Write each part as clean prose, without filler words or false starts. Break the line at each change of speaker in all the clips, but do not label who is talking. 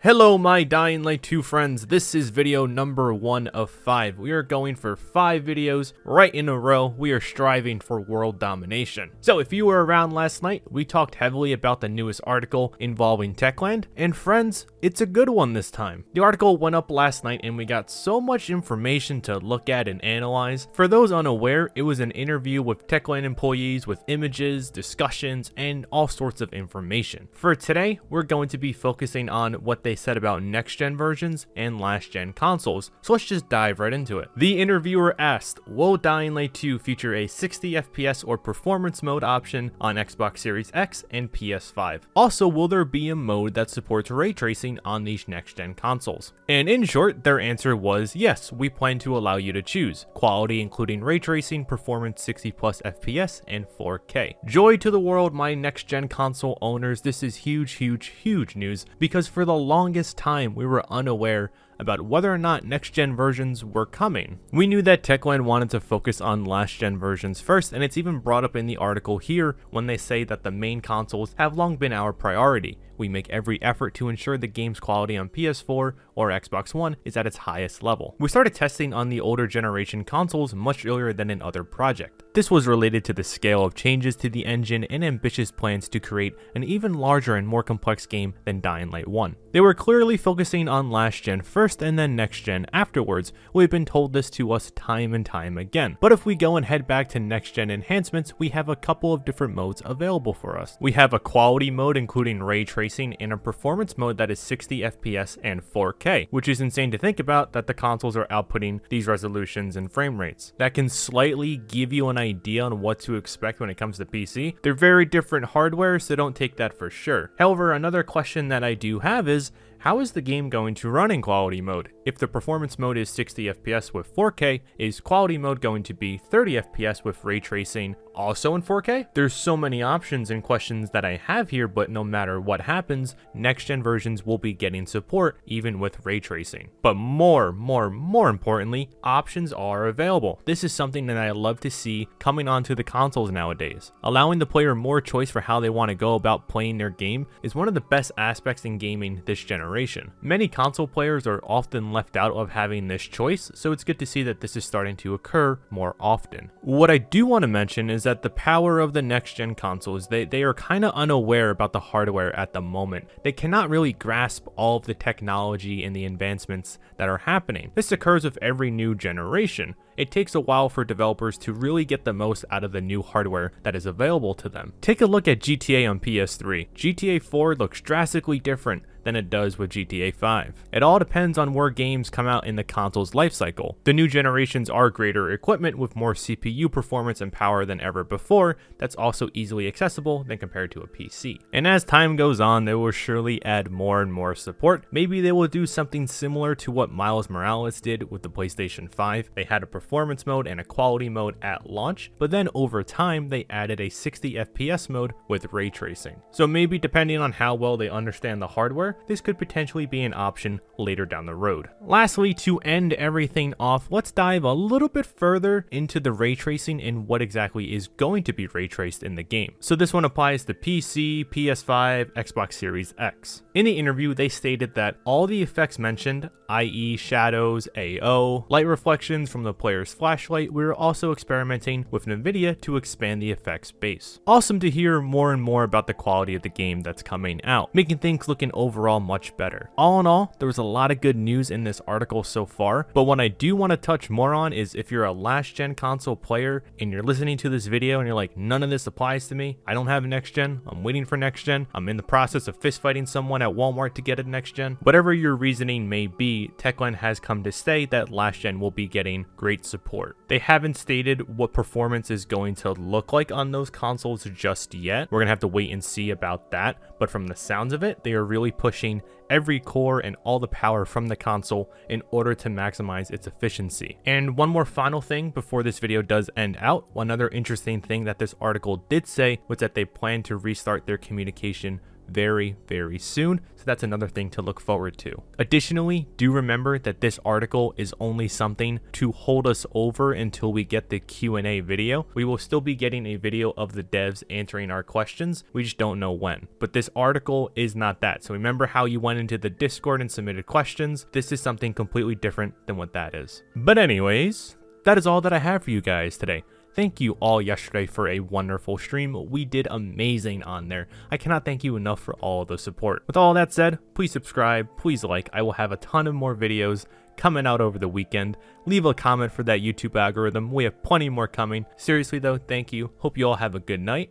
Hello my Dying Light 2 friends, this is video number 1 of 5. We are going for 5 videos right in a row. We are striving for world domination. So if you were around last night, we talked heavily about the newest article involving Techland, and friends, it's a good one this time. The article went up last night and we got so much information to look at and analyze. For those unaware, it was an interview with Techland employees with images, discussions, and all sorts of information. For today, we're going to be focusing on what they said about next-gen versions and last-gen consoles, so let's just dive right into it. The interviewer asked, will Dying Light 2 feature a 60 FPS or performance mode option on Xbox Series X and PS5? Also, will there be a mode that supports ray tracing on these next-gen consoles? And in short, their answer was yes, we plan to allow you to choose. Quality including ray tracing, performance 60 plus FPS, and 4K. Joy to the world, my next-gen console owners, this is huge news, because for the longest time we were unaware about whether or not next-gen versions were coming. We knew that Techland wanted to focus on last-gen versions first, and it's even brought up in the article here when they say that the main consoles have long been our priority. We make every effort to ensure the game's quality on PS4 or Xbox One is at its highest level. We started testing on the older generation consoles much earlier than in other projects. This was related to the scale of changes to the engine and ambitious plans to create an even larger and more complex game than Dying Light 1. They were clearly focusing on last gen first and then next gen afterwards. We've been told this to us time and time again. But if we go and head back to next gen enhancements, we have a couple of different modes available for us. We have a quality mode including ray tracing and a performance mode that is 60 FPS and 4K, which is insane to think about that the consoles are outputting these resolutions and frame rates. That can slightly give you an idea on what to expect when it comes to PC. They're very different hardware, so don't take that for sure. However, another question that I do have is, how is the game going to run in quality mode? If the performance mode is 60 FPS with 4K, is quality mode going to be 30 FPS with ray tracing also in 4K? There's so many options and questions that I have here, but no matter what happens, next-gen versions will be getting support even with ray tracing. But more importantly, options are available. This is something that I love to see coming onto the consoles nowadays. Allowing the player more choice for how they want to go about playing their game is one of the best aspects in gaming this generation. Many console players are often left out of having this choice, so it's good to see that this is starting to occur more often. What I do want to mention is that the power of the next-gen consoles, they are kind of unaware about the hardware at the moment. They cannot really grasp all of the technology and the advancements that are happening. This occurs with every new generation. It takes a while for developers to really get the most out of the new hardware that is available to them. Take a look at GTA on PS3. GTA 4 looks drastically different than it does with GTA 5. It all depends on where games come out in the console's lifecycle. The new generations are greater equipment with more CPU performance and power than ever before, that's also easily accessible than compared to a PC. And as time goes on, they will surely add more and more support. Maybe they will do something similar to what Miles Morales did with the PlayStation 5. They had a performance mode and a quality mode at launch, but then over time they added a 60 FPS mode with ray tracing. So maybe depending on how well they understand the hardware, this could potentially be an option later down the road. Lastly, to end everything off, let's dive a little bit further into the ray tracing and what exactly is going to be ray traced in the game. So this one applies to PC, PS5, Xbox Series X. In the interview, they stated that all the effects mentioned, i.e. shadows, AO, light reflections from the player's flashlight, we're also experimenting with NVIDIA to expand the effects base. Awesome to hear more and more about the quality of the game that's coming out, making things looking overall much better. All in all, there was a lot of good news in this article so far, but what I do want to touch more on is if you're a last gen console player and you're listening to this video and you're like, none of this applies to me, I don't have next gen, I'm waiting for next gen, I'm in the process of fist fighting someone at Walmart to get a next gen, whatever your reasoning may be, Techland has come to say that last gen will be getting great support. They haven't stated what performance is going to look like on those consoles just yet. We're gonna have to wait and see about that, but from the sounds of it, they are really pushing every core and all the power from the console in order to maximize its efficiency. And one more final thing before this video does end out, one other interesting thing that this article did say was that they plan to restart their communication very, very soon. So that's another thing to look forward to. Additionally, do remember that this article is only something to hold us over until we get the Q&A video. We will still be getting a video of the devs answering our questions. We just don't know when. But this article is not that. So remember how you went into the Discord and submitted questions? This is something completely different than what that is. But anyways, that is all that I have for you guys today. Thank you all yesterday for a wonderful stream. We did amazing on there. I cannot thank you enough for all the support. With all that said, please subscribe, please like. I will have a ton of more videos coming out over the weekend. Leave a comment for that YouTube algorithm. We have plenty more coming. Seriously though, thank you. Hope you all have a good night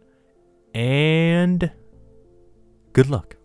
and good luck.